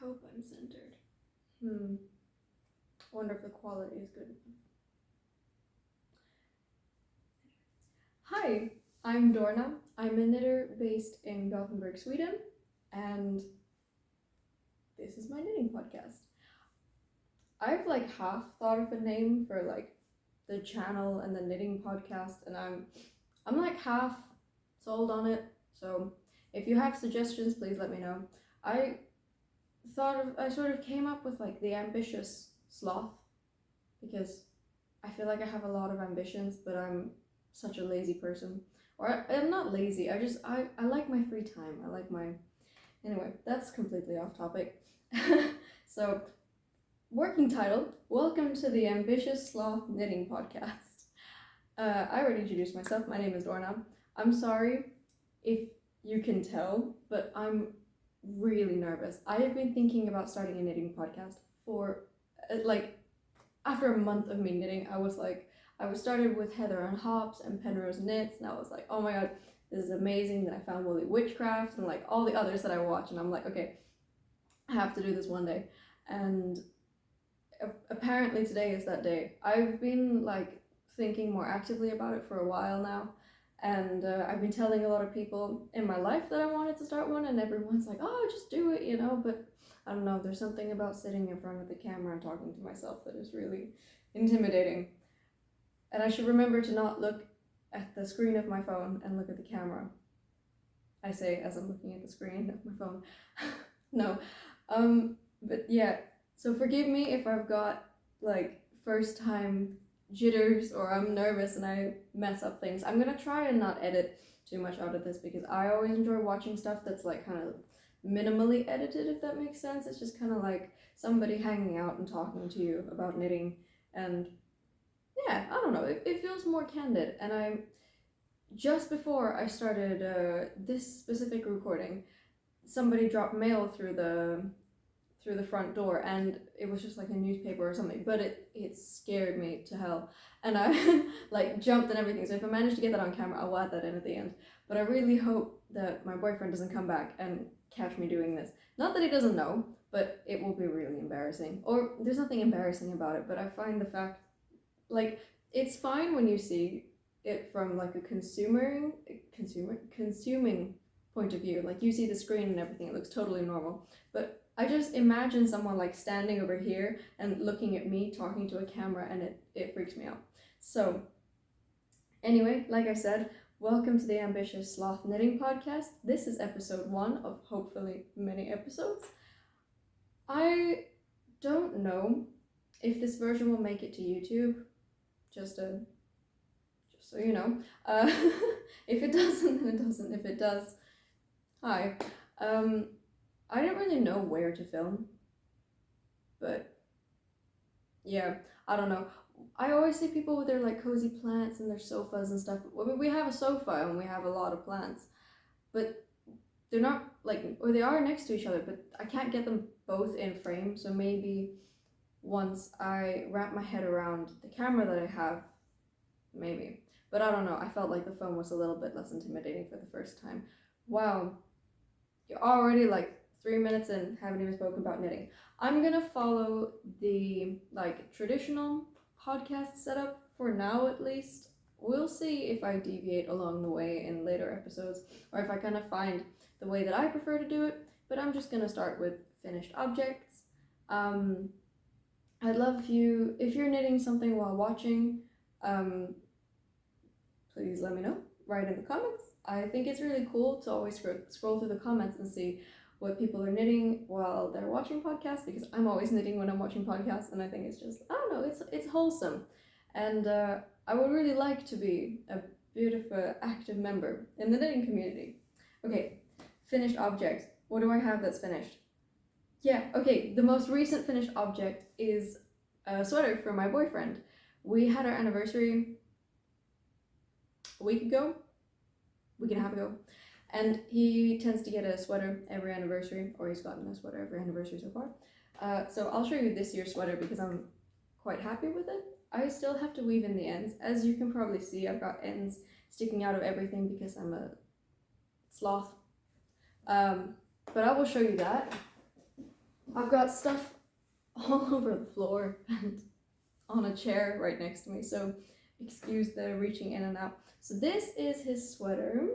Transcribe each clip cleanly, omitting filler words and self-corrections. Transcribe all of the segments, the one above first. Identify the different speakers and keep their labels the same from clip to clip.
Speaker 1: hope I'm centered. Wonder if the quality is good enough. Hi, I'm Dorna. I'm a knitter based in Gothenburg, Sweden, and this is my knitting podcast. I've half thought of a name for the channel and the knitting podcast, and I'm half sold on it. So if you have suggestions, please let me know. I sort of came up with the ambitious sloth because I feel like I have a lot of ambitions, but I'm such a lazy person. Or I'm not lazy, I like my free time. Anyway, that's completely off topic. So, working title, welcome to the Ambitious Sloth Knitting Podcast. I already introduced myself, my name is Dorna. I'm sorry if you can tell, but I'm really nervous. I have been thinking about starting a knitting podcast for after a month of me knitting. I started with Heather on Hops and Penrose Knits, and I was like, oh my god, this is amazing. Then I found Woolly Witchcraft and all the others that I watch, and I'm like, okay, I have to do this one day. And apparently today is that day. I've been thinking more actively about it for a while now, and I've been telling a lot of people in my life that I wanted to start one, and everyone's like, oh, just do it, but I don't know, there's something about sitting in front of the camera and talking to myself that is really intimidating. And I should remember to not look at the screen of my phone and look at the camera. I say as I'm looking at the screen of my phone. No. But yeah, so forgive me if I've got first time jitters or I'm nervous and I mess up things. I'm gonna try and not edit too much out of this because I always enjoy watching stuff that's kind of minimally edited, if that makes sense. It's just kind of somebody hanging out and talking to you about knitting, and yeah, I don't know, it feels more candid. And just before I started this specific recording, somebody dropped mail through the front door, and it was just a newspaper or something, but it scared me to hell, and I jumped and everything. So if I manage to get that on camera, I'll add that in at the end. But I really hope that my boyfriend doesn't come back and catch me doing this. Not that he doesn't know, but it will be really embarrassing. Or there's nothing embarrassing about it, but I find the fact it's fine when you see it from a consuming point of view. You see the screen and everything, it looks totally normal. But I just imagine someone standing over here and looking at me talking to a camera, and it freaks me out. So anyway, like I said, welcome to the Ambitious Sloth Knitting Podcast. This is episode 1 of hopefully many episodes. I don't know if this version will make it to YouTube, just so you know. If it doesn't, then it doesn't. If it does, hi. I didn't really know where to film, but yeah, I don't know. I always see people with their cozy plants and their sofas and stuff. I mean, we have a sofa and we have a lot of plants, but they're not or they are next to each other, but I can't get them both in frame. So maybe once I wrap my head around the camera that I have, maybe. But I don't know, I felt like the phone was a little bit less intimidating for the first time. Wow, you're already 3 minutes in, haven't even spoken about knitting. I'm gonna follow the traditional podcast setup for now, at least. We'll see if I deviate along the way in later episodes, or if I kind of find the way that I prefer to do it. But I'm just gonna start with finished objects. I'd love if you're knitting something while watching, please let me know, write in the comments. I think it's really cool to always scroll through the comments and see what people are knitting while they're watching podcasts, because I'm always knitting when I'm watching podcasts, and I think it's just, I don't know, it's wholesome. And I would really like to be a bit of an active member in the knitting community. Okay, finished object. What do I have that's finished? Yeah, okay, the most recent finished object is a sweater for my boyfriend. We had our anniversary a week and a half ago, and he tends to get a sweater every anniversary, or he's gotten a sweater every anniversary so far. So I'll show you this year's sweater because I'm quite happy with it. I still have to weave in the ends. As you can probably see, I've got ends sticking out of everything because I'm a sloth. But I will show you that. I've got stuff all over the floor and on a chair right next to me, so excuse the reaching in and out. So this is his sweater.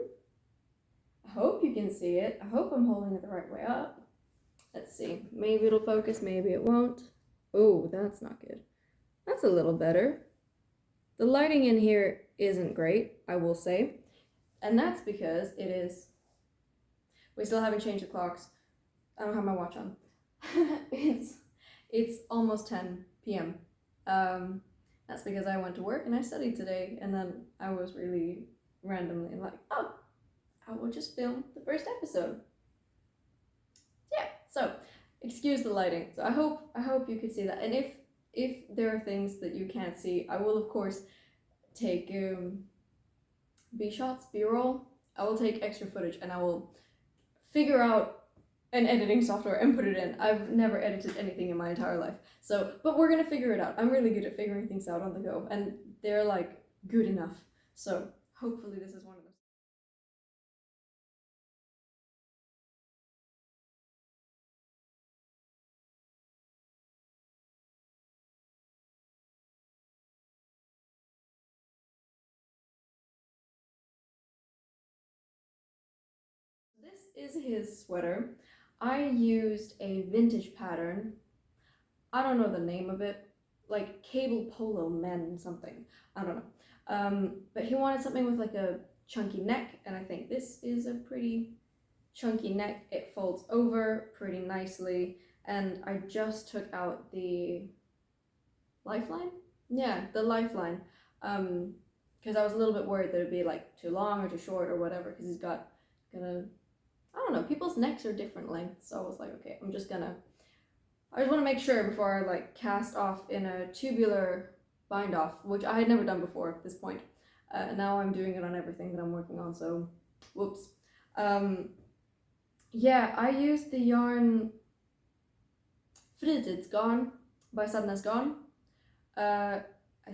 Speaker 1: I hope you can see it. I hope I'm holding it the right way up. Let's see. Maybe it'll focus, maybe it won't. Oh, that's not good. That's a little better. The lighting in here isn't great, I will say. And that's because it is... We still haven't changed the clocks. I don't have my watch on. It's almost 10 p.m. That's because I went to work and I studied today, and then I was really randomly like, oh, I will just film the first episode. Yeah, so excuse the lighting. So I hope you could see that. And if there are things that you can't see, I will of course take B-shots, B-roll. I will take extra footage and I will figure out an editing software and put it in. I've never edited anything in my entire life. So, but we're gonna figure it out. I'm really good at figuring things out on the go, and they're like good enough. So hopefully this is one of those. This is his sweater. I used a vintage pattern. I don't know the name of it, like cable polo men something. I don't know. But he wanted something with like a chunky neck, and I think this is a pretty chunky neck. It folds over pretty nicely, and I just took out the lifeline. Yeah, the lifeline. Because I was a little bit worried that it'd be like too long or too short or whatever. Because he's got I don't know. People's necks are different lengths, so I was like, okay, I just want to make sure before I like cast off in a tubular bind off, which I had never done before at this point. Now I'm doing it on everything that I'm working on, so whoops. Yeah, I used the yarn Fritids Garn by Sandnes Garn. I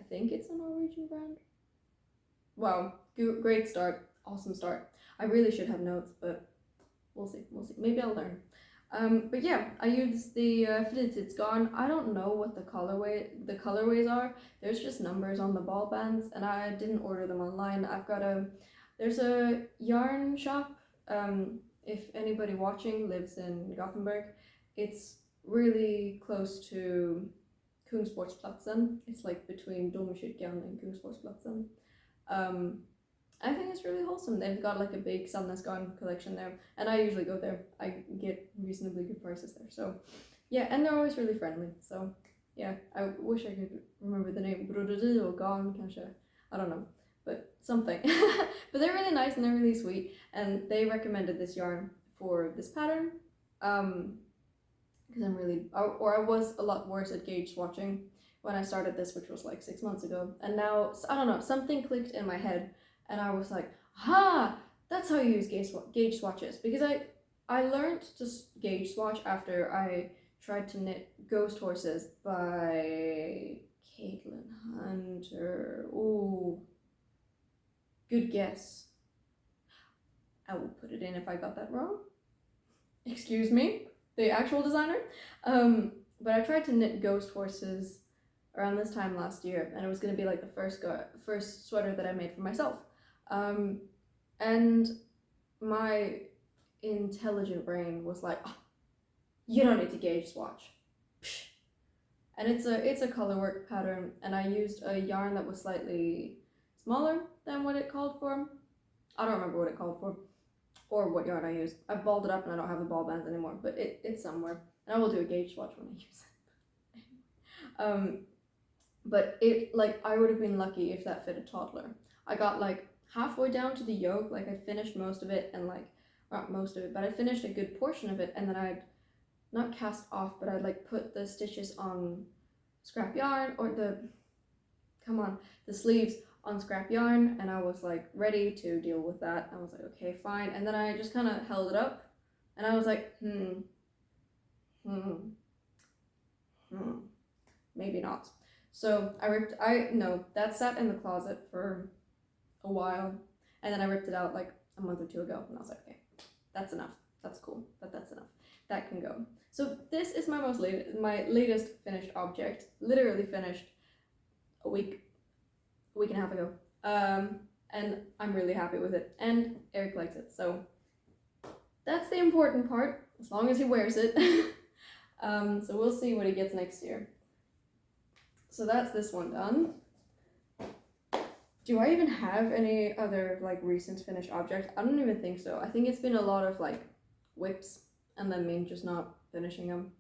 Speaker 1: think it's a Norwegian brand. Wow, great start, awesome start. I really should have notes, but we'll see. Maybe I'll learn. But yeah, I used the Fritids Garn. I don't know what the colorways are. There's just numbers on the ball bands, and I didn't order them online. There's a yarn shop. If anybody watching lives in Gothenburg, it's really close to Kungsportsplatsen. It's like between Domkyrkan and Kungsportsplatsen. I think it's really wholesome. They've got like a big Sandnes Garn collection there, and I usually go there. I get reasonably good prices there. So yeah, and they're always really friendly. So yeah, I wish I could remember the name. Broderi or Garn, kanske. I don't know, but something. But they're really nice and they're really sweet, and they recommended this yarn for this pattern. Because I was a lot worse at gauge swatching when I started this, which was like 6 months ago, and now I don't know, something clicked in my head. And I was like, aha, that's how you use gauge swatches. Because I learned to gauge swatch after I tried to knit Ghost Horses by Caitlin Hunter. Ooh, good guess. I will put it in if I got that wrong. Excuse me, the actual designer. But I tried to knit Ghost Horses around this time last year, and it was going to be like the first sweater that I made for myself. And my intelligent brain was like, oh, you don't need to gauge swatch. Psh. And it's a colorwork pattern, and I used a yarn that was slightly smaller than what it called for. I don't remember what it called for or what yarn I used. I've balled it up and I don't have the ball bands anymore, but it's somewhere, and I will do a gauge swatch when I use it. But I would have been lucky if that fit a toddler. I got like halfway down to the yoke, like I finished most of it, and like, not most of it, but I finished a good portion of it, and then I'd not cast off, but I'd like put the stitches on scrap yarn, or the sleeves on scrap yarn, and I was like ready to deal with that. I was like, okay, fine. And then I just kind of held it up, and I was like, maybe not. So that sat in the closet for a while, and then I ripped it out like a month or two ago, and I was like, okay, that's enough. That's cool, but that's enough. that can go. So this is my my latest finished object, literally finished a week and a half ago. And I'm really happy with it, and Erik likes it, so that's the important part, as long as he wears it. So we'll see what he gets next year. So that's this one done. Do I even have any other like recent finished objects? I don't even think so. I think it's been a lot of like whips and then me just not finishing them.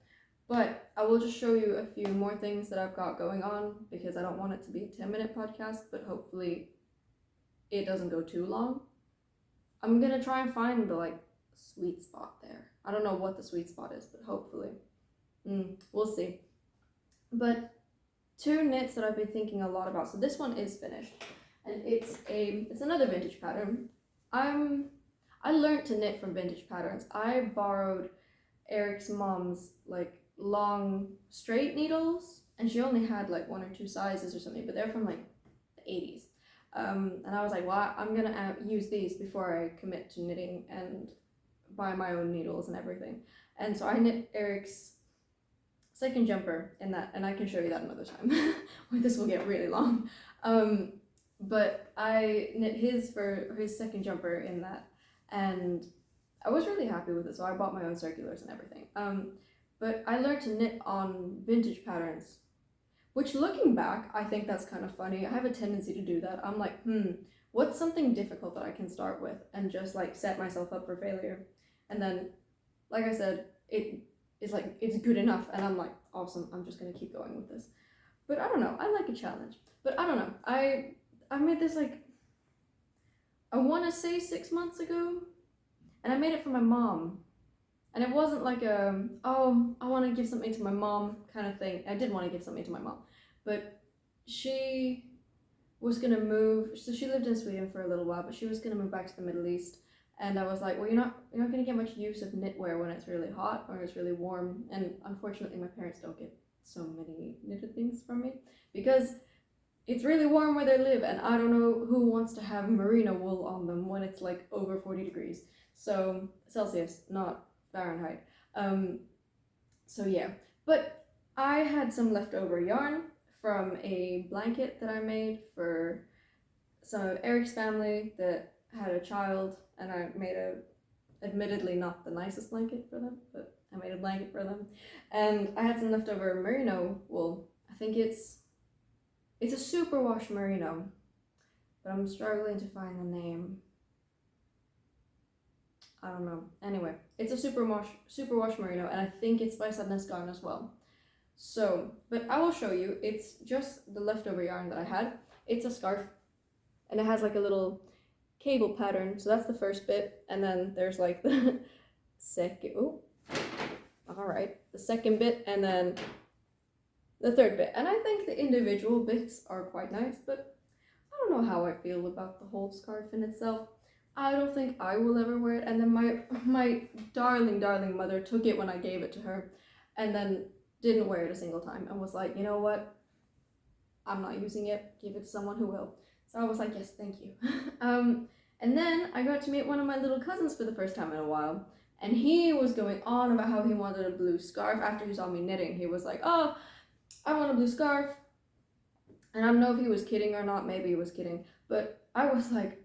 Speaker 1: But I will just show you a few more things that I've got going on, because I don't want it to be a 10-minute podcast, but hopefully it doesn't go too long. I'm gonna try and find the like sweet spot there. I don't know what the sweet spot is, but hopefully. We'll see. But two knits that I've been thinking a lot about. So this one is finished, and it's another vintage pattern. I learned to knit from vintage patterns. I borrowed Erik's mom's like long straight needles, and she only had like 1 or 2 sizes or something, but they're from like the 80s. And I was like, well, I'm gonna use these before I commit to knitting and buy my own needles and everything. And so I knit Erik's second jumper in that, and I can show you that another time. This will get really long. But I knit his for his second jumper in that, and I was really happy with it, so I bought my own circulars and everything. But I learned to knit on vintage patterns, which looking back, I think that's kind of funny. I have a tendency to do that. I'm like, what's something difficult that I can start with and just like set myself up for failure? And then, like I said, it's like, it's good enough, and I'm like, awesome, I'm just gonna keep going with this. But I don't know, I like a challenge. But I don't know, I made this like, I want to say 6 months ago, and I made it for my mom. And it wasn't like oh, I want to give something to my mom kind of thing. I did want to give something to my mom, but she was gonna move. So she lived in Sweden for a little while, but she was gonna move back to the Middle East. And I was like, well, you're not gonna get much use of knitwear when it's really hot or it's really warm. And unfortunately, my parents don't get so many knitted things from me, because it's really warm where they live, and I don't know who wants to have merino wool on them when it's like over 40 degrees. So Celsius, not Fahrenheit. So yeah, but I had some leftover yarn from a blanket that I made for some of Erik's family that had a child, and I made admittedly not the nicest blanket for them, but I made a blanket for them. And I had some leftover merino wool. I think it's a superwash merino, but I'm struggling to find the name. I don't know. Anyway, it's a superwash merino, and I think it's by Sandnes Garn as well. So, but I will show you. It's just the leftover yarn that I had. It's a scarf, and it has like a little cable pattern. So that's the first bit, and then there's like the second. Oh, all right, the second bit, and then the third bit. And I think the individual bits are quite nice, but I don't know how I feel about the whole scarf in itself. I don't think I will ever wear it. And then my darling mother took it when I gave it to her, and then didn't wear it a single time, and was like, you know what, I'm not using it, give it to someone who will. So I was like, yes, thank you. And then I got to meet one of my little cousins for the first time in a while, and he was going on about how he wanted a blue scarf. After he saw me knitting, he was like, oh, I want a blue scarf. And I don't know if he was kidding or not, maybe he was kidding, but I was like,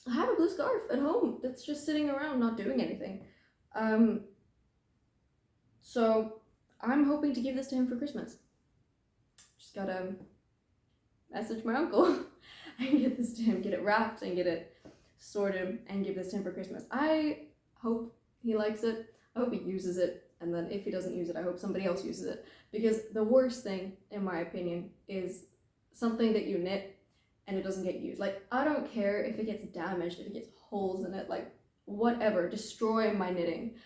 Speaker 1: I have a blue scarf at home that's just sitting around not doing anything. So I'm hoping to give this to him for Christmas. Just gotta message my uncle and get this to him, get it wrapped and get it sorted and give this to him for Christmas. I hope he likes it. I hope he uses it. And then if he doesn't use it, I hope somebody else uses it. Because the worst thing, in my opinion, is something that you knit and it doesn't get used. Like, I don't care if it gets damaged, if it gets holes in it, like, whatever, destroy my knitting.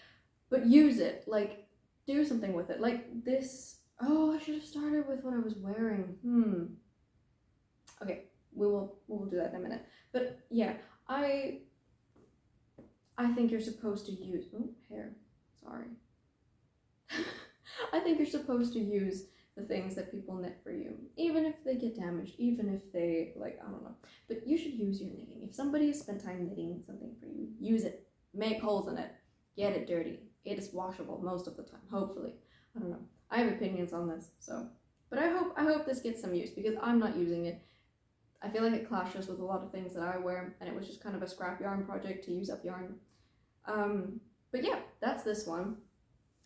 Speaker 1: But use it, like, do something with it. Like this, oh, I should have started with what I was wearing. Okay, we'll do that in a minute. But yeah, I think you're supposed to use, oh, hair, sorry. I think you're supposed to use the things that people knit for you, even if they get damaged, even if they, like, I don't know, but you should use your knitting. If somebody has spent time knitting something for you, use it, make holes in it, get it dirty. It is washable most of the time, hopefully. I don't know. I have opinions on this, so. But I hope this gets some use, because I'm not using it. I feel like it clashes with a lot of things that I wear, and it was just kind of a scrap yarn project to use up yarn. But yeah, that's this one.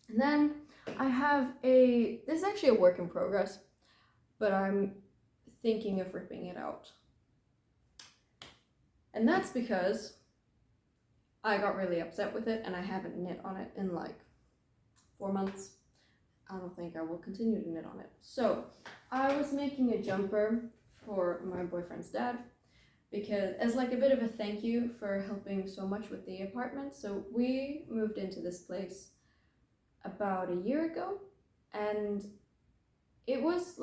Speaker 1: And then I have this is actually a work in progress, but I'm thinking of ripping it out. And that's because I got really upset with it, and I haven't knit on it in like 4 months. I don't think I will continue to knit on it. So I was making a jumper for my boyfriend's dad, because as like a bit of a thank you for helping so much with the apartment. So we moved into this place about a year ago, and it was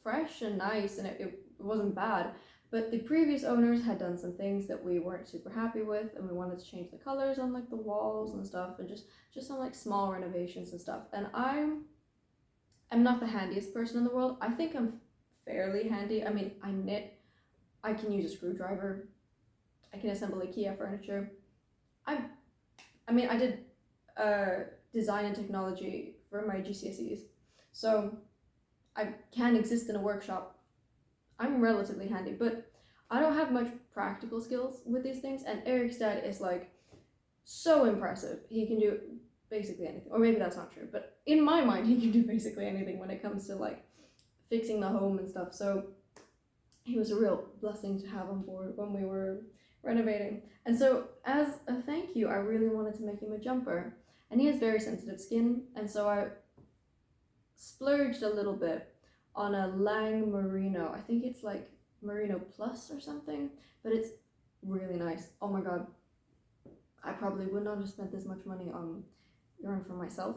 Speaker 1: fresh and nice, and it wasn't bad. But the previous owners had done some things that we weren't super happy with, and we wanted to change the colors on like the walls and stuff, and just some like small renovations and stuff. And I'm not the handiest person in the world. I think I'm fairly handy. I mean, I knit, I can use a screwdriver, I can assemble IKEA furniture. I did design and technology for my GCSEs, so I can exist in a workshop. I'm relatively handy, but I don't have much practical skills with these things, and Erik's dad is like so impressive. He can do basically anything, or maybe that's not true, but in my mind he can do basically anything when it comes to like fixing the home and stuff. So he was a real blessing to have on board when we were renovating. And so as a thank you, I really wanted to make him a jumper, and he has very sensitive skin, and so I splurged a little bit on a Lang Merino. I think it's like Merino Plus or something, but it's really nice. Oh my god, I probably would not have spent this much money on yarn for myself,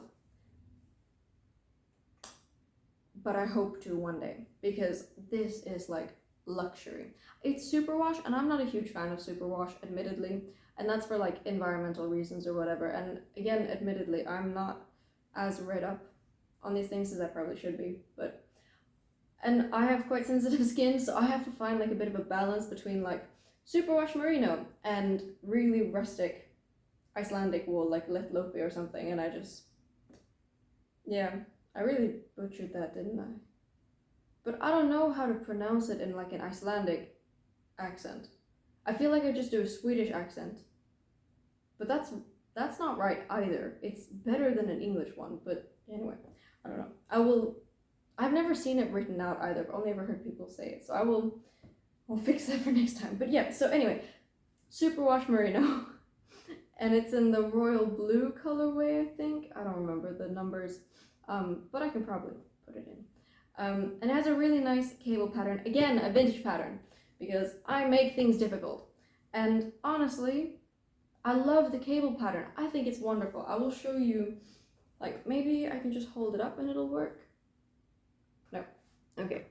Speaker 1: but I hope to one day, because this is like luxury. It's superwash, and I'm not a huge fan of superwash, admittedly, and that's for like environmental reasons or whatever. And again, admittedly, I'm not as read up on these things as I probably should be, and I have quite sensitive skin, so I have to find like a bit of a balance between like superwash merino and really rustic Icelandic wool like Letlopi or something. And I really butchered that, didn't I? But I don't know how to pronounce it in like an Icelandic accent. I feel like I just do a Swedish accent, but that's not right either. It's better than an English one, but anyway, I don't know. I've never seen it written out either. I've only ever heard people say it, so I'll fix that for next time. But yeah, so anyway, superwash merino, and it's in the royal blue colorway, I think. I don't remember the numbers, but I can probably put it in. And it has a really nice cable pattern. Again, a vintage pattern, because I make things difficult. And honestly, I love the cable pattern. I think it's wonderful. I will show you, like, maybe I can just hold it up and it'll work. No. Okay.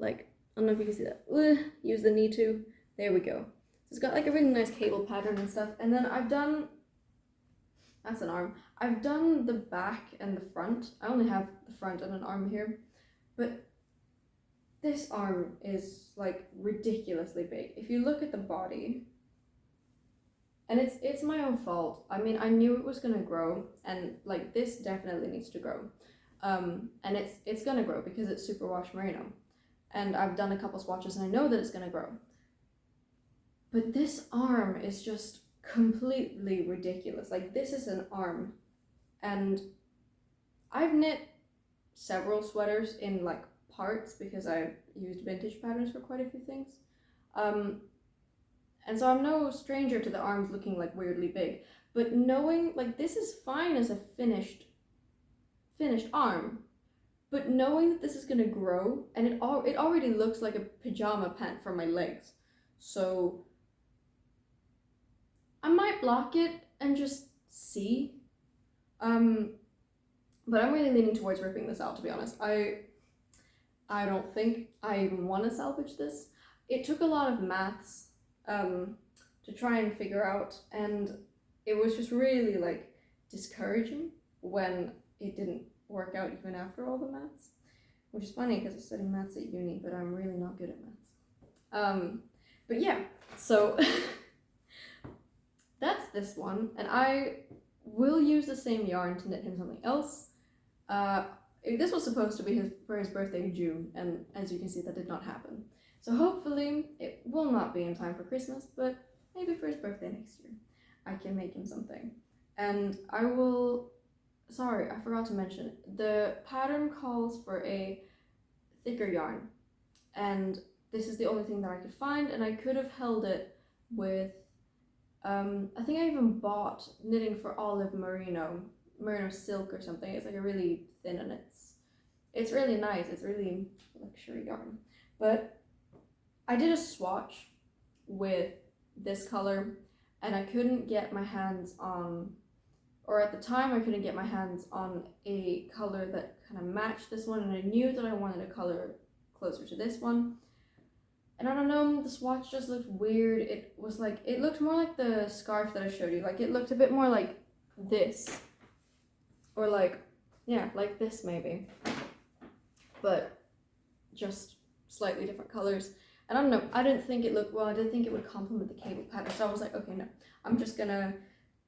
Speaker 1: Like, I don't know if you can see that. Use the knee to. There we go. So it's got like a really nice cable pattern and stuff. And then I've done, that's an arm. I've done the back and the front. I only have the front and an arm here. But this arm is like ridiculously big. If you look at the body, and it's my own fault. I mean, I knew it was gonna grow, and like this definitely needs to grow. And it's gonna grow because it's superwash merino. And I've done a couple swatches and I know that it's gonna grow. But this arm is just completely ridiculous. Like, this is an arm. And I've knit several sweaters in like parts because I've used vintage patterns for quite a few things. And so I'm no stranger to the arms looking like weirdly big. But knowing, like, this is fine as a finished arm. But knowing that this is gonna grow, and it already looks like a pajama pant for my legs. So I might block it and just see. But I'm really leaning towards ripping this out, to be honest. I don't think I even want to salvage this. It took a lot of maths to try and figure out, and it was just really like discouraging when it didn't work out even after all the maths, which is funny because I studied maths at uni, but I'm really not good at maths. But yeah, so that's this one, and I will use the same yarn to knit him something else. This was supposed to be for his birthday in June, and as you can see, that did not happen. So hopefully it will not be in time for Christmas, but maybe for his birthday next year, I can make him something. And I will, sorry, I forgot to mention, the pattern calls for a thicker yarn, and this is the only thing that I could find, and I could have held it with, I think I even bought Knitting for Olive Merino silk or something. It's like a really thin, and it's really nice. It's really luxury yarn. But I did a swatch with this color, and I couldn't get my hands on, or at the time I couldn't get my hands on a color that kind of matched this one, and I knew that I wanted a color closer to this one. And I don't know, the swatch just looked weird. It looked more like the scarf that I showed you. Like, it looked a bit more like this. Or like, yeah, like this maybe. But just slightly different colors. And I don't know, I didn't think it looked well. I didn't think it would complement the cable pattern. So I was like, okay, no. I'm just gonna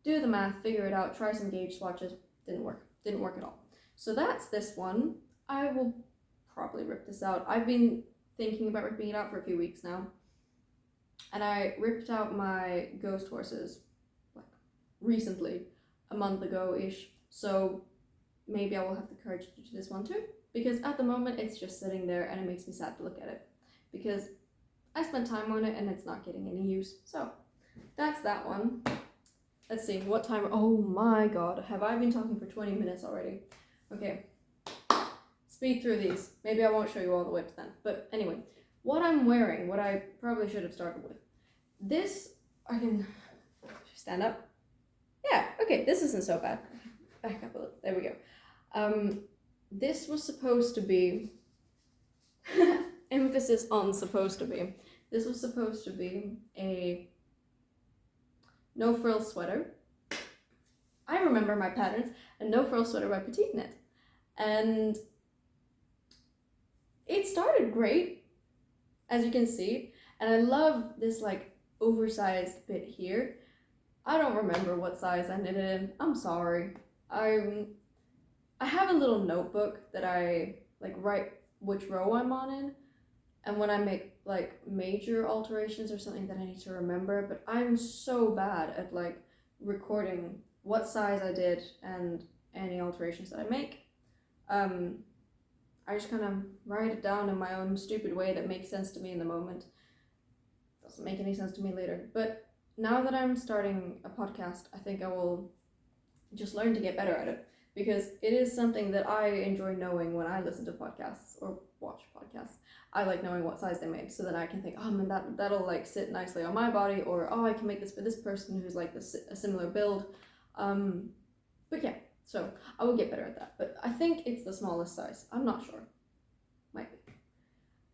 Speaker 1: do the math, figure it out, try some gauge swatches. Didn't work at all. So that's this one. I will probably rip this out. I've been thinking about ripping it out for a few weeks now, and I ripped out my ghost horses like recently, a month ago-ish, so maybe I will have the courage to do this one too, because at the moment it's just sitting there and it makes me sad to look at it, because I spent time on it and it's not getting any use. So that's that one. Let's see, what time? Oh my god, have I been talking for 20 minutes already? Okay. Speed through these. Maybe I won't show you all the whips then. But anyway, what I'm wearing, what I probably should have started with. This, I can stand up. Yeah, okay, this isn't so bad. Back up a little. There we go. This was supposed to be, emphasis on supposed to be. This was supposed to be a no frills sweater. I remember my patterns, a no frills sweater by Petite Knit. And it started great, as you can see, and I love this like oversized bit here. I don't remember what size I knitted in. I'm sorry. I have a little notebook that I like write which row I'm on in, and when I make like major alterations or something that I need to remember, but I'm so bad at like recording what size I did and any alterations that I make. I just kind of write it down in my own stupid way that makes sense to me in the moment. Doesn't make any sense to me later. But now that I'm starting a podcast, I think I will just learn to get better at it, because it is something that I enjoy knowing when I listen to podcasts or watch podcasts. I like knowing what size they made, so that I can think, oh man, that'll like sit nicely on my body, or oh, I can make this for this person who's like a similar build. But yeah. So I will get better at that, but I think it's the smallest size. I'm not sure. Might be.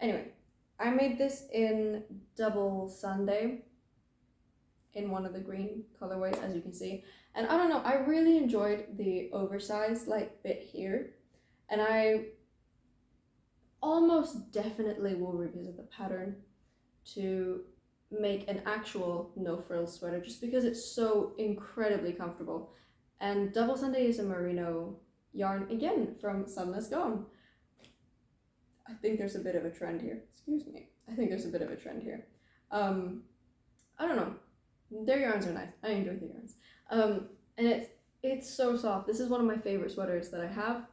Speaker 1: Anyway, I made this in double Sunday in one of the green colorways, as you can see. And I don't know, I really enjoyed the oversized like bit here. And I almost definitely will revisit the pattern to make an actual no frills sweater, just because it's so incredibly comfortable. And Double Sunday is a merino yarn, again, from Sandnes Garn. I think there's a bit of a trend here. Excuse me. I think there's a bit of a trend here. I don't know. Their yarns are nice. I enjoy the yarns. And it's so soft. This is one of my favorite sweaters that I have.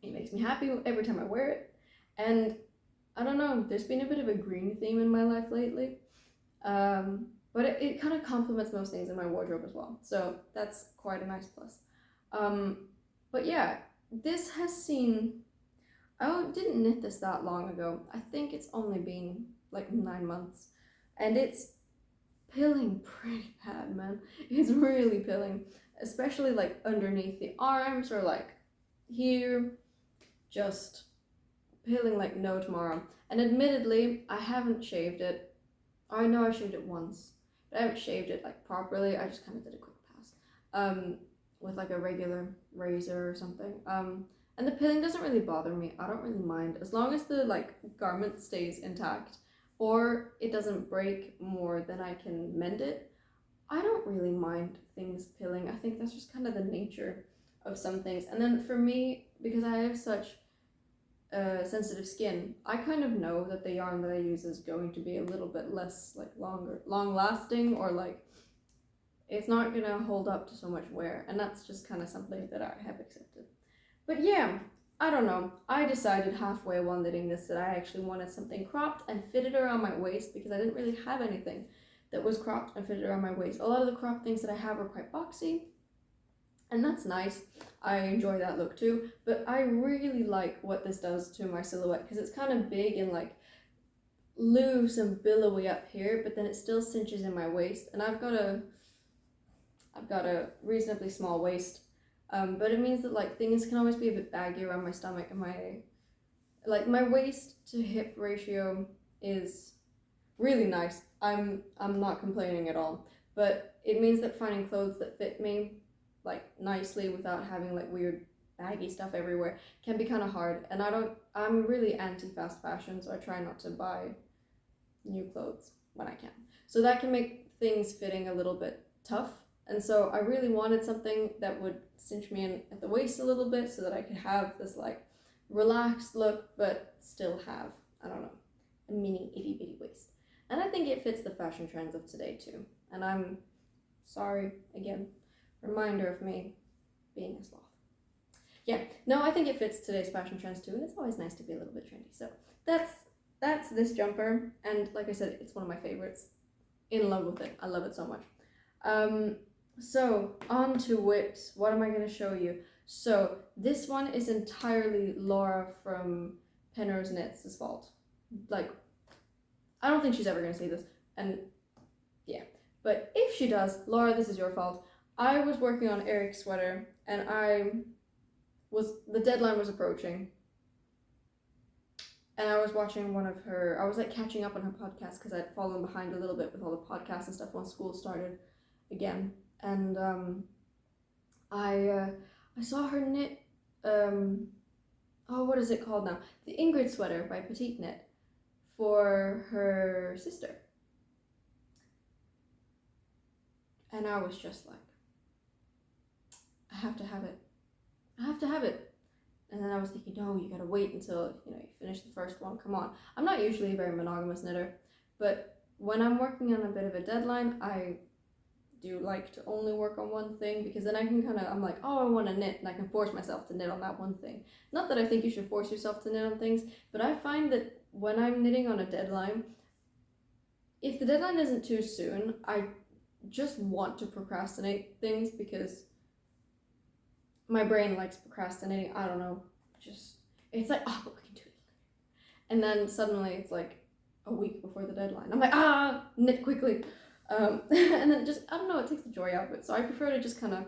Speaker 1: It makes me happy every time I wear it. And I don't know, there's been a bit of a green theme in my life lately. But it kind of complements most things in my wardrobe as well. So that's quite a nice plus. But yeah, this has seen, I didn't knit this that long ago. I think it's only been like 9 months. And it's pilling pretty bad, man. It's really pilling. Especially like underneath the arms or like here. Just pilling like no tomorrow. And admittedly, I haven't shaved it. I know I shaved it once. But I haven't shaved it like properly. I just kind of did a quick pass with like a regular razor or something. And the pilling doesn't really bother me. I don't really mind as long as the like garment stays intact or it doesn't break more than I can mend it. I don't really mind things pilling. I think that's just kind of the nature of some things. And then for me, because I have such sensitive skin, I kind of know that the yarn that I use is going to be a little bit less like long lasting, or like it's not gonna hold up to so much wear, and that's just kind of something that I have accepted. But yeah, I don't know. I decided halfway while knitting this that I actually wanted something cropped and fitted around my waist, because I didn't really have anything that was cropped and fitted around my waist. A lot of the cropped things that I have are quite boxy, and that's nice. I enjoy that look too, but I really like what this does to my silhouette, because it's kind of big and like loose and billowy up here, but then it still cinches in my waist, and I've got a reasonably small waist, but it means that like things can always be a bit baggy around my stomach, and my waist to hip ratio is really nice. I'm not complaining at all, but it means that finding clothes that fit me like nicely without having like weird baggy stuff everywhere can be kind of hard, and I'm really anti fast fashion, so I try not to buy new clothes when I can. So that can make things fitting a little bit tough. And so I really wanted something that would cinch me in at the waist a little bit, so that I could have this like relaxed look, but still have, I don't know, a mini itty bitty waist. And I think it fits the fashion trends of today too. And I'm sorry, again, reminder of me being a sloth. Yeah, no, I think it fits today's fashion trends too, and it's always nice to be a little bit trendy. So that's this jumper, and like I said, it's one of my favorites. In love with it. I love it so much. So on to whips. What am I going to show you? So this one is entirely Laura from Penrose Knits' fault. Like, I don't think she's ever going to see this, and yeah, but if she does, Laura, this is your fault. I was working on Erik's sweater, and the deadline was approaching, and I was watching I was like catching up on her podcast, because I'd fallen behind a little bit with all the podcasts and stuff once school started again. And I saw her knit, what is it called now? The Ingrid sweater by Petite Knit for her sister. And I was just like, I have to have it. I have to have it. And then I was thinking, no, you gotta wait until, you finish the first one. Come on. I'm not usually a very monogamous knitter, but when I'm working on a bit of a deadline, I do like to only work on one thing, because then I can I'm like, oh, I want to knit, and I can force myself to knit on that one thing. Not that I think you should force yourself to knit on things, but I find that when I'm knitting on a deadline, if the deadline isn't too soon, I just want to procrastinate things, because my brain likes procrastinating. I don't know, it's like, oh, but we can do it later. And then suddenly it's like a week before the deadline. I'm like, knit quickly. And then I don't know, it takes the joy out of it. So I prefer to just kind of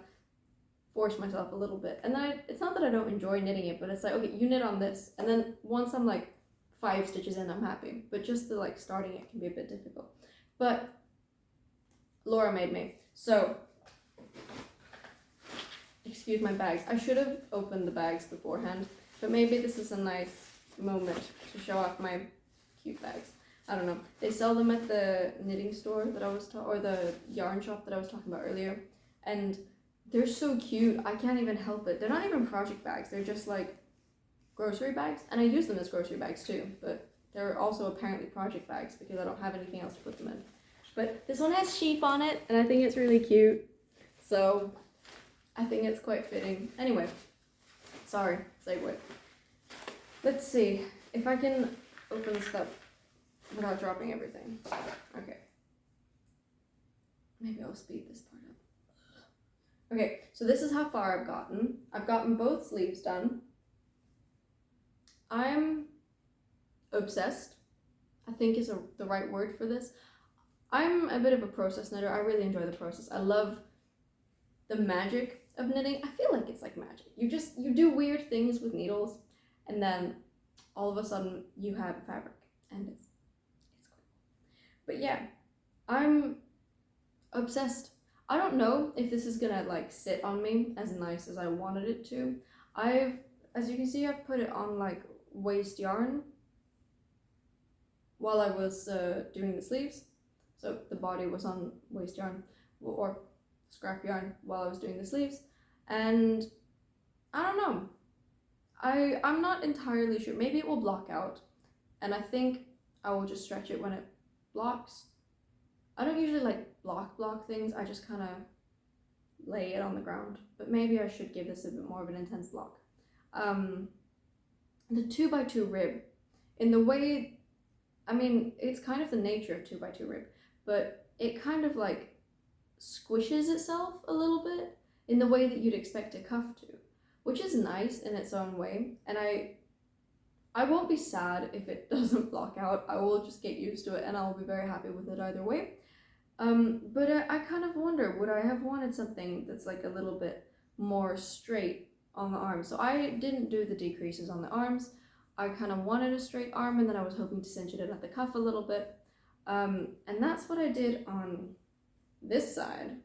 Speaker 1: force myself a little bit. And then it's not that I don't enjoy knitting it, but it's like, okay, you knit on this. And then once I'm like 5 stitches in, I'm happy. But just the like starting it can be a bit difficult. But Laura made me. So, excuse my bags. I should have opened the bags beforehand, but maybe this is a nice moment to show off my cute bags. I don't know. They sell them at the knitting store that I was or the yarn shop that I was talking about earlier, and they're so cute. I can't even help it. They're not even project bags. They're just like grocery bags, and I use them as grocery bags too, but they're also apparently project bags because I don't have anything else to put them in. But this one has sheep on it, and I think it's really cute, so I think it's quite fitting. Anyway, sorry, segue. Let's see if I can open this up without dropping everything. Okay. Maybe I'll speed this part up. Okay, so this is how far I've gotten. I've gotten both sleeves done. I'm obsessed, I think is the right word for this. I'm a bit of a process knitter. I really enjoy the process. I love the magic of knitting. I feel like it's like magic. You do weird things with needles, and then all of a sudden you have a fabric, and it's cool. But yeah, I'm obsessed. I don't know if this is gonna like sit on me as nice as I wanted it to. As you can see, I've put it on like waste yarn while I was doing the sleeves. So the body was on waste yarn. or scrap yarn while I was doing the sleeves, and I don't know. I'm not entirely sure. Maybe it will block out, and I think I will just stretch it when it blocks. I don't usually like block things. I just kind of lay it on the ground, but maybe I should give this a bit more of an intense block. The 2x2 rib, in the way, I mean, it's kind of the nature of 2x2 rib, but it kind of like squishes itself a little bit in the way that you'd expect a cuff to, which is nice in its own way. And I won't be sad if it doesn't block out. I will just get used to it and I'll be very happy with it either way. But I kind of wonder, would I have wanted something that's like a little bit more straight on the arms? So I didn't do the decreases on the arms. I kind of wanted a straight arm, and then I was hoping to cinch it in at the cuff a little bit. And that's what I did on this side.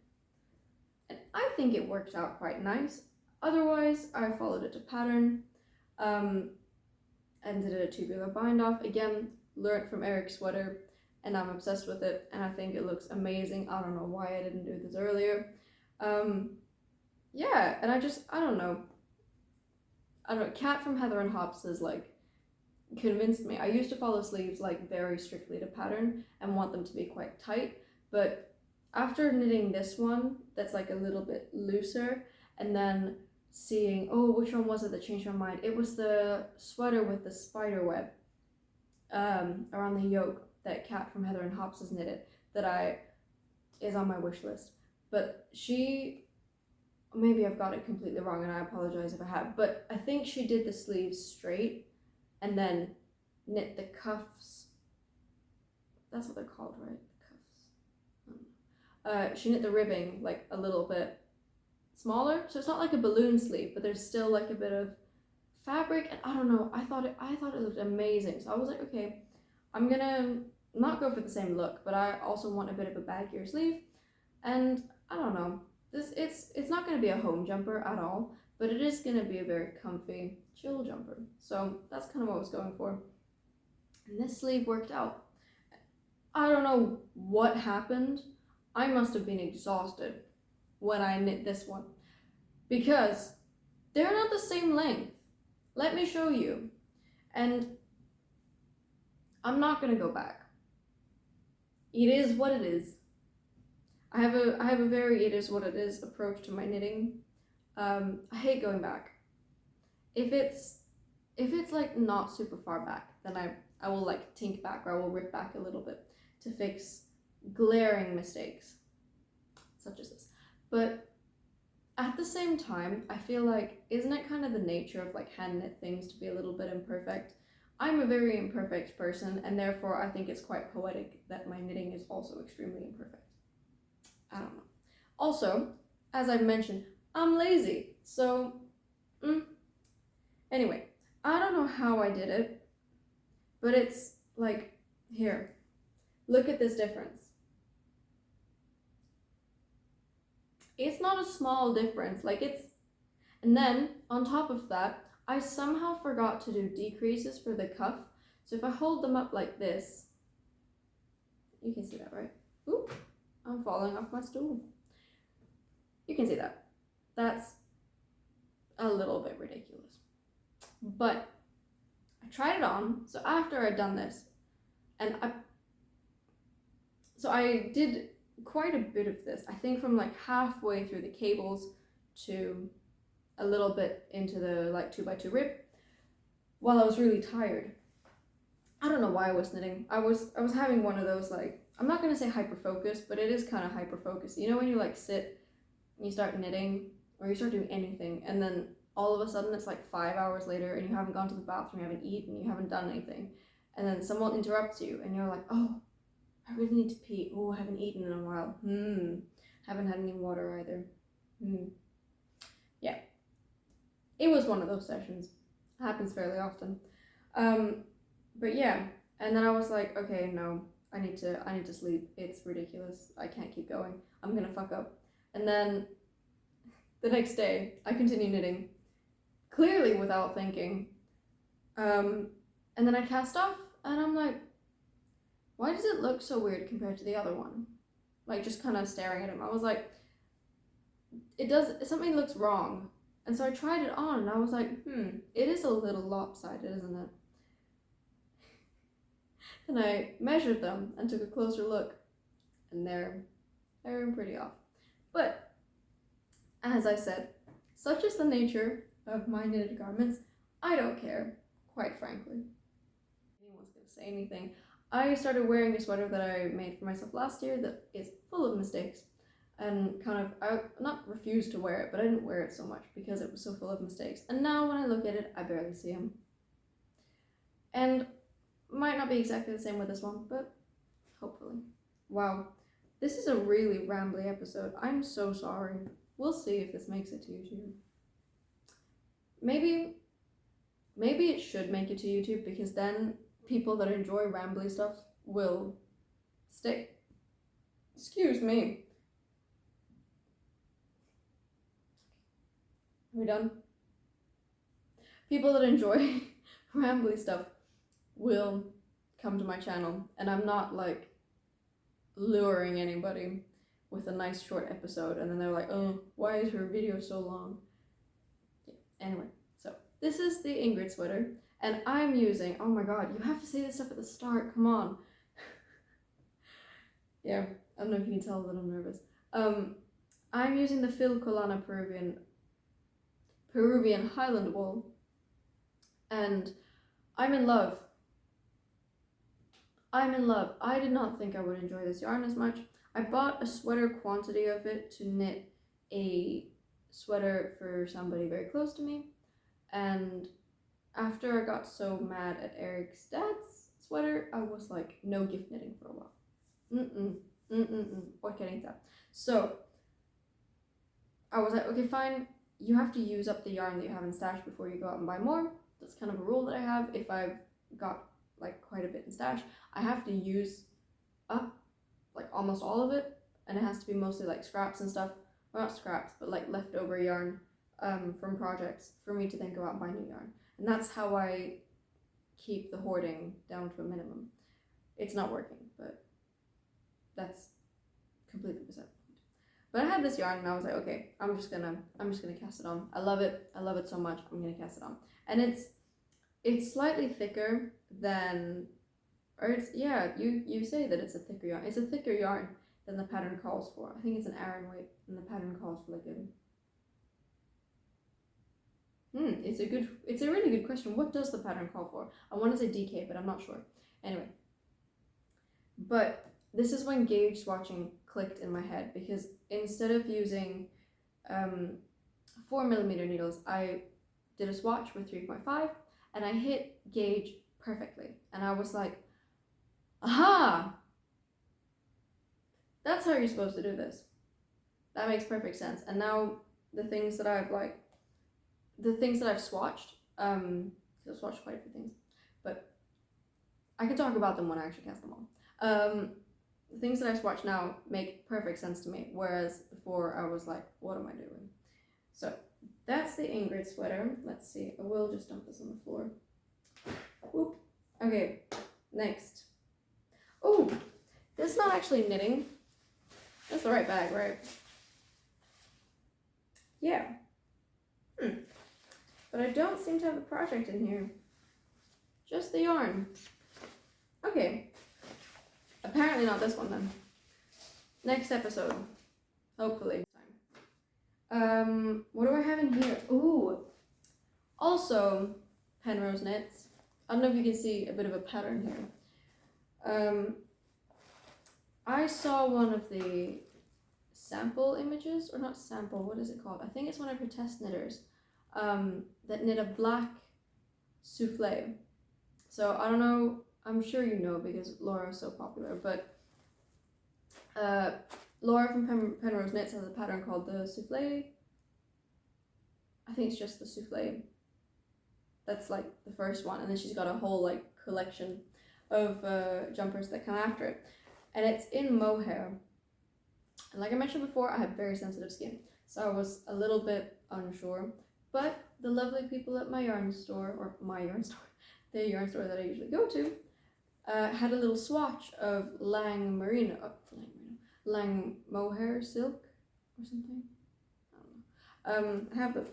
Speaker 1: And I think it worked out quite nice. Otherwise, I followed it to pattern, and did a tubular bind off. Again, learned from Erik's sweater, and I'm obsessed with it, and I think it looks amazing. I don't know why I didn't do this earlier. Yeah, and I don't know. Kat from Heather and Hops is like convinced me. I used to follow sleeves like very strictly to pattern and want them to be quite tight, but after knitting this one that's like a little bit looser, and then seeing, oh, which one was it that changed my mind? It was the sweater with the spider web around the yoke that Kat from Heather and Hops has knitted, that is on my wish list. But maybe I've got it completely wrong and I apologize if I have, but I think she did the sleeves straight and then knit the cuffs. That's what they're called, right? The cuffs. She knit the ribbing like a little bit smaller, so it's not like a balloon sleeve, but there's still like a bit of fabric, and I don't know, I thought it looked amazing. So I was like, okay, I'm gonna not go for the same look, but I also want a bit of a baggier sleeve, and I don't know, it's not gonna be a home jumper at all, but it is gonna be a very comfy, chill jumper. So that's kind of what I was going for. And this sleeve worked out. I don't know what happened. I must have been exhausted when I knit this one, because they're not the same length. Let me show you. And I'm not gonna go back. It is what it is. I have a very it is what it is approach to my knitting. I hate going back. If it's like not super far back, then I will like tink back, or I will rip back a little bit to fix glaring mistakes such as this. But at the same time, I feel like, isn't it kind of the nature of like hand knit things to be a little bit imperfect? I'm a very imperfect person, and therefore I think it's quite poetic that my knitting is also extremely imperfect. I don't know. Also, as I've mentioned, I'm lazy, so anyway, I don't know how I did it, but it's like, here, look at this difference. It's not a small difference, like and then on top of that, I somehow forgot to do decreases for the cuff. So if I hold them up like this, you can see that, right? Oop, I'm falling off my stool. You can see that. That's a little bit ridiculous. But I tried it on, so after I'd done this, and I did quite a bit of this. I think from like halfway through the cables to a little bit into the like 2x2 rib while I was really tired. I don't know why I was knitting. I was having one of those, like, I'm not gonna say hyper focus, but it is kind of hyper focus. You know when you like sit and you start knitting or you start doing anything, and then all of a sudden it's like 5 hours later and you haven't gone to the bathroom, you haven't eaten, you haven't done anything, and then someone interrupts you and you're like, oh, I really need to pee. Oh, I haven't eaten in a while. Haven't had any water either. Yeah. It was one of those sessions. It happens fairly often. But yeah, and then I was like, okay, no, I need to sleep. It's ridiculous. I can't keep going. I'm gonna fuck up. And then the next day, I continue knitting, clearly without thinking. And then I cast off, and I'm like, why does it look so weird compared to the other one? like just kind of staring at him. I was like, something looks wrong. And so I tried it on and I was like, it is a little lopsided, isn't it? Then I measured them and took a closer look, and they're pretty off. But as I said, such is the nature of my knitted garments, I don't care, quite frankly. If anyone's gonna say anything, I started wearing a sweater that I made for myself last year that is full of mistakes, and kind of, I not refused to wear it, but I didn't wear it so much because it was so full of mistakes. And now when I look at it, I barely see them. And might not be exactly the same with this one, but hopefully. Wow, this is a really rambly episode. I'm so sorry. We'll see if this makes it to YouTube. Maybe it should make it to YouTube, because then people that enjoy rambly stuff will stay. Excuse me. Are we done? People that enjoy rambly stuff will come to my channel, and I'm not like luring anybody with a nice short episode and then they're like, oh, why is her video so long? Yeah. Anyway, so this is the Ingrid sweater, and I'm using, oh my god, you have to say this stuff at the start, come on. Yeah, I don't know if you can tell that I'm nervous. I'm using the Filcolana Peruvian Highland wool, and I'm in love. I did not think I would enjoy this yarn as much. I bought a sweater quantity of it to knit a sweater for somebody very close to me, and after I got so mad at Erik's dad's sweater, I was like, no gift knitting for a while. What getting that? So I was like, okay, fine, you have to use up the yarn that you have in stash before you go out and buy more. That's kind of a rule that I have. If I've got like quite a bit in stash, I have to use up like almost all of it, and it has to be mostly like scraps and stuff, well, not scraps, but like leftover yarn from projects for me to then go out and buy new yarn. And that's how I keep the hoarding down to a minimum. It's not working, but that's completely beside the point. But I had this yarn and I was like, okay, I'm just gonna cast it on. I love it so much, I'm gonna cast it on. And it's slightly thicker than, or it's, yeah, you say that it's a thicker yarn. It's a thicker yarn than the pattern calls for. I think it's an Aran weight, and the pattern calls for like it's a really good question. What does the pattern call for? I want to say DK, but I'm not sure. Anyway, but this is when gauge swatching clicked in my head, because instead of using 4mm needles, I did a swatch with 3.5, and I hit gauge perfectly, and I was like, aha, that's how you're supposed to do this. That makes perfect sense. And now the things that I've swatched, I've swatched quite a few things, but I can talk about them when I actually cast them all. The things that I've swatched now make perfect sense to me, whereas before I was like, what am I doing? So that's the Ingrid sweater. Let's see, I will just dump this on the floor. Whoop. Okay, next. Oh, this is not actually knitting. That's the right bag, right? Yeah. But I don't seem to have the project in here. Just the yarn. Okay. Apparently not this one then. Next episode. Hopefully. What do I have in here? Ooh. Also, Penrose knits. I don't know if you can see a bit of a pattern here. I saw one of the sample images, or not sample, what is it called? I think it's one of her test knitters that knit a black souffle. So I don't know, I'm sure you know because Laura is so popular, but Laura from Penrose Knits has a pattern called the souffle. I think it's just the souffle. That's like the first one, and then she's got a whole like collection of jumpers that come after it, and it's in mohair. And like I mentioned before, I have very sensitive skin, so I was a little bit unsure, but the lovely people at my yarn store, the yarn store that I usually go to, had a little swatch of Merino lang mohair silk or something. I don't know.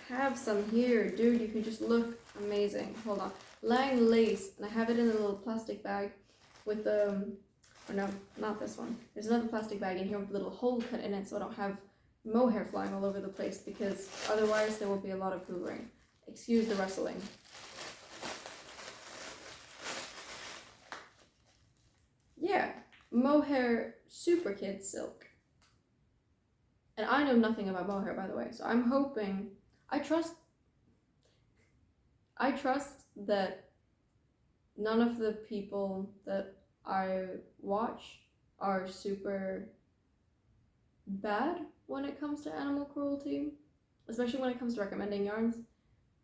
Speaker 1: Have some here, dude. You can just look amazing. Hold on, lang lace, and I have it in a little plastic bag with or no, not this one. There's another plastic bag in here with a little hole cut in it, so I don't have mohair flying all over the place, because otherwise there will be a lot of hoovering. Excuse the rustling. Yeah, mohair super kid silk. And I know nothing about mohair, by the way, so I'm hoping, I trust that none of the people that I watch are super bad when it comes to animal cruelty, especially when it comes to recommending yarns.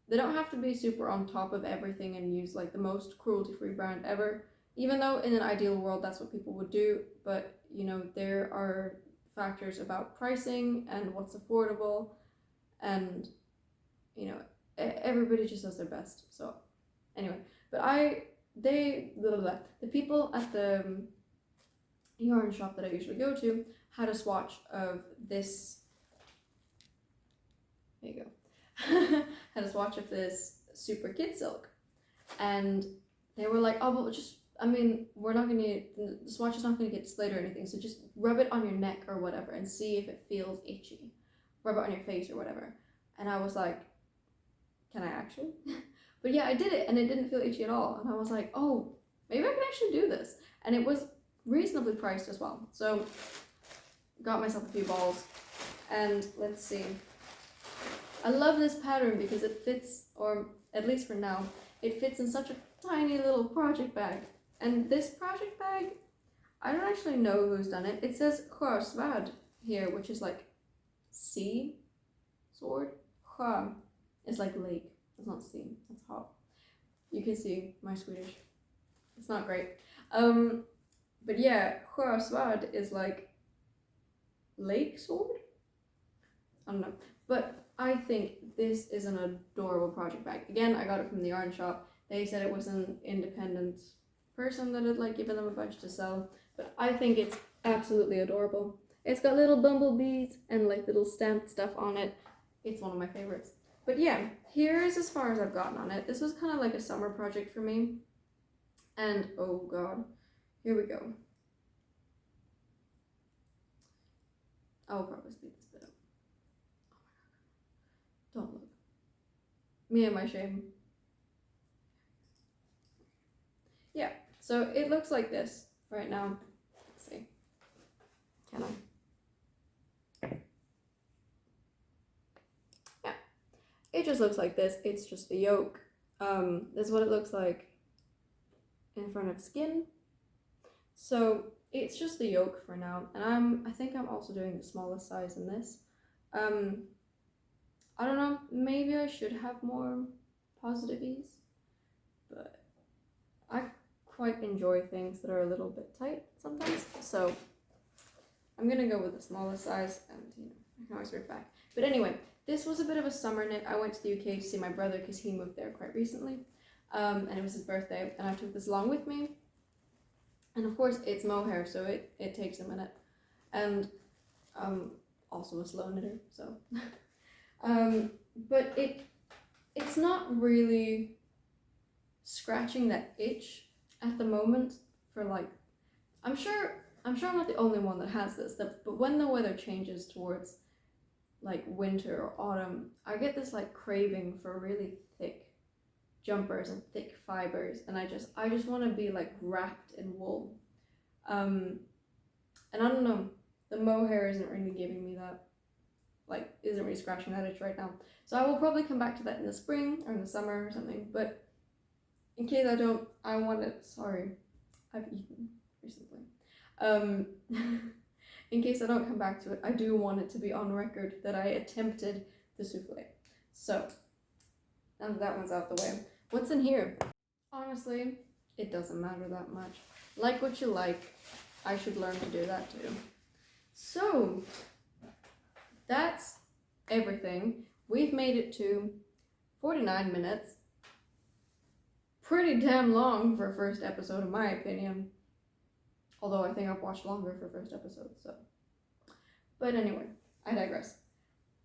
Speaker 1: They don't have to be super on top of everything and use like the most cruelty-free brand ever, even though in an ideal world that's what people would do. But you know, there are factors about pricing and what's affordable, and you know, everybody just does their best. So anyway, but the people at the yarn shop that I usually go to had a swatch of this. There you go. Had a swatch of this super kid silk, and they were like, oh, well, just, I mean, we're not gonna, the swatch is not gonna get displayed or anything, so just rub it on your neck or whatever and see if it feels itchy. Rub it on your face or whatever. And I was like, can I actually? But yeah, I did it and it didn't feel itchy at all. And I was like, oh, maybe I can actually do this. And it was reasonably priced as well. So got myself a few balls, and let's see. I love this pattern because it fits, or at least for now, it fits in such a tiny little project bag. And this project bag, I don't actually know who's done it. It says scarves here, which is like sea, sword. Sjö is like lake. It's not sea. It's hot. You can see my Swedish. It's not great. But yeah, sjösvärd is like lake sword. I don't know, but I think this is an adorable project bag. Again, I got it from the yarn shop. They said it was an independent person that had like given them a bunch to sell, but I think it's absolutely adorable. It's got little bumblebees and like little stamped stuff on it. It's one of my favorites. But yeah, here is as far as I've gotten on it. This was kind of like a summer project for me. And oh god, here we go. I'll probably speed this bit up. Oh my god. Don't look. Me and my shame. Yeah, so it looks like this right now. Let's see. Can I? Yeah. It just looks like this. It's just the yoke. This is what it looks like in front of skin. So it's just the yoke for now, and I think I'm also doing the smallest size in this. I don't know, maybe I should have more positive ease, but I quite enjoy things that are a little bit tight sometimes, so I'm gonna go with the smallest size, and you know, I can always work back. But anyway, this was a bit of a summer knit. I went to the UK to see my brother because he moved there quite recently, and it was his birthday, and I took this along with me. And of course it's mohair, so it takes a minute. And also a slow knitter, so. But it's not really scratching that itch at the moment for like, I'm sure I'm not the only one that has this, but when the weather changes towards like winter or autumn, I get this like craving for really thick jumpers and thick fibers, and I just want to be like wrapped in wool, and I don't know, the mohair isn't really giving me that, like isn't really scratching that itch right now, so I will probably come back to that in the spring or in the summer or something. But in case I don't, I want it, sorry, I've eaten recently, in case I don't come back to it, I do want it to be on record that I attempted the souffle. So now that one's out the way, what's in here? Honestly, it doesn't matter that much. Like what you like. I should learn to do that too. So, that's everything. We've made it to 49 minutes. Pretty damn long for a first episode, in my opinion. Although I think I've watched longer for first episodes, so. But anyway, I digress.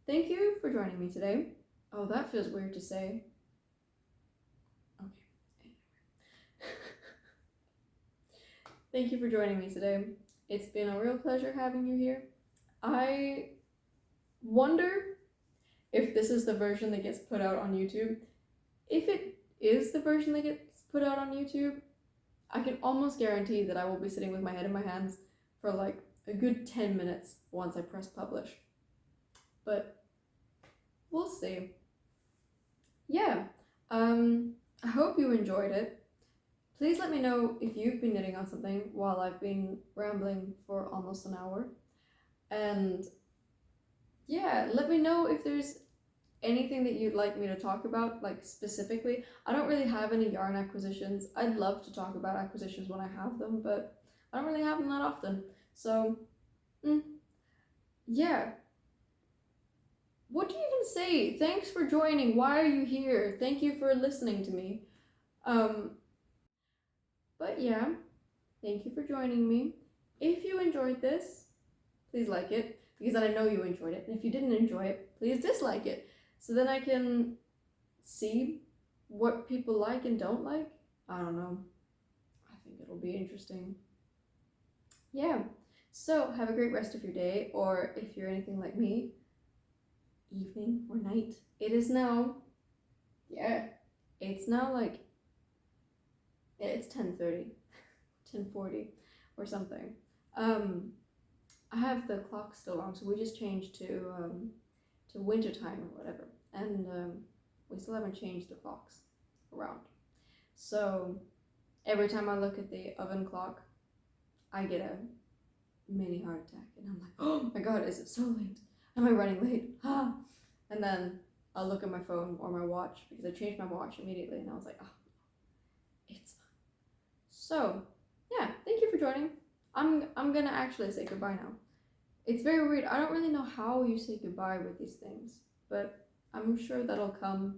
Speaker 1: Thank you for joining me today. Oh, that feels weird to say. Okay. Thank you for joining me today. It's been a real pleasure having you here. I wonder if this is the version that gets put out on YouTube. If it is the version that gets put out on YouTube, I can almost guarantee that I will be sitting with my head in my hands for like a good 10 minutes once I press publish. But we'll see. Yeah, I hope you enjoyed it. Please let me know if you've been knitting on something while I've been rambling for almost an hour. And yeah, let me know if there's anything that you'd like me to talk about, like specifically. I don't really have any yarn acquisitions. I'd love to talk about acquisitions when I have them, but I don't really have them that often. So, yeah. What do you even say? Thanks for joining. Why are you here? Thank you for listening to me. But yeah, thank you for joining me. If you enjoyed this, please like it, because then I know you enjoyed it. And if you didn't enjoy it, please dislike it, so then I can see what people like and don't like. I don't know. I think it'll be interesting. Yeah. So have a great rest of your day, or if you're anything like me, evening or night. It is now, yeah, it's now like, it's 10:30, 10:40 or something. I have the clock still on, so we just changed to winter time or whatever, and we still haven't changed the clocks around. So every time I look at the oven clock, I get a mini heart attack, and I'm like, oh my god, is it so late? Am I running late? Ah! And then I'll look at my phone or my watch, because I changed my watch immediately, and I was like, oh, it's fine. So yeah, thank you for joining. I'm gonna actually say goodbye now. It's very weird. I don't really know how you say goodbye with these things, but I'm sure that'll come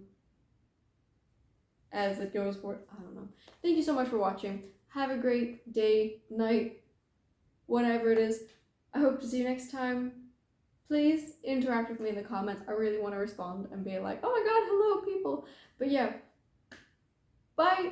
Speaker 1: as it goes forward. I don't know. Thank you so much for watching. Have a great day, night, whatever it is. I hope to see you next time. Please interact with me in the comments. I really want to respond and be like, oh my god, hello people. But yeah, bye.